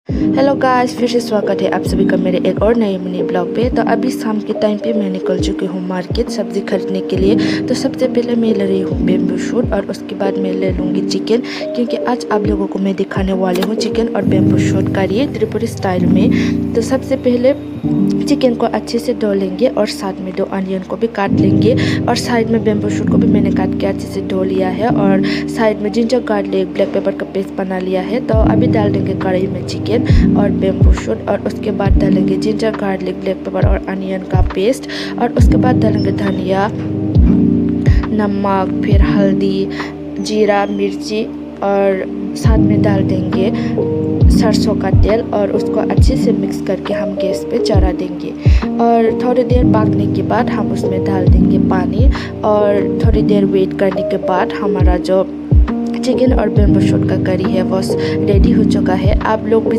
Hello guys, फिर से स्वागत है आप सभी का मेरे एक और नए मिनी ब्लॉग पे। तो अभी शाम के टाइम पे मैं निकल चुकी हूँ मार्केट सब्जी खरीदने के लिए। तो सबसे पहले मैं ले रही हूँ बेम्बू शूट और उसके बाद मैं ले लूँगी चिकन, क्योंकि आज आप लोगों को मैं दिखाने वाली हूँ चिकन और बेम्बू शूट करी त्रिपुरी स्टाइल में। तो सबसे पहले चिकन को अच्छे से धो लेंगे और साथ में 2 अनियन को भी काट लेंगे और साइड में बेम्बू शूट को भी मैंने काट के अच्छे से धो लिया है और साइड में जिंजर गार्लिक ब्लैक पेपर का पेस्ट बना लिया है। तो अभी डाल देंगे कढ़ाई में चिकन और बेम्बू शूट और उसके बाद डालेंगे जिंजर गार्लिक ब्लैक पेपर और अनियन का पेस्ट और उसके बाद डालेंगे धनिया, नमक, फिर हल्दी, जीरा, मिर्ची और साथ में डाल देंगे सरसों का तेल और उसको अच्छे से मिक्स करके हम गैस पे चढ़ा देंगे और थोड़ी देर पकने के बाद हम उसमें डाल देंगे पानी और थोड़ी देर वेट करने के बाद हमारा जो चिकन और बेम्बू शूट का करी है वो रेडी हो चुका है। आप लोग भी